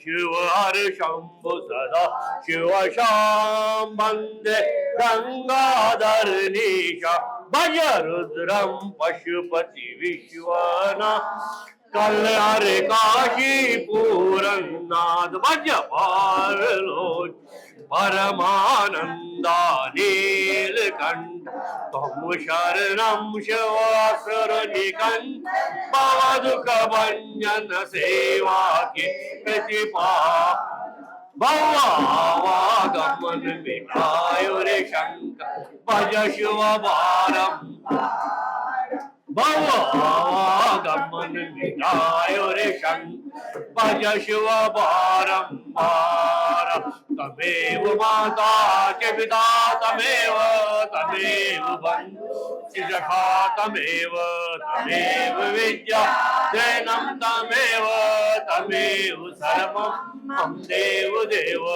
शिव हर शंभु सदा शिव शाम वंदे गंगाधर नीशा भज रुद्रम पशुपति विश्वना कल्याण काशी पूरन्नाथ भज पारलोच परमानंदा नीलकंठ तम शरणं शिवासुरनिकंठ भवदुख भंजन सेवा के प्रतिपा भवागमन मिठायो रे शंकर भज शिव बारम भवागमन मिठायो रे शंकर भज शिव बारंबार तमेव माता च पिता तमेव तमेव बंधु सखा तमेव तमेव विद्या जैनं तमेव तमेव सर्वं मम देव देव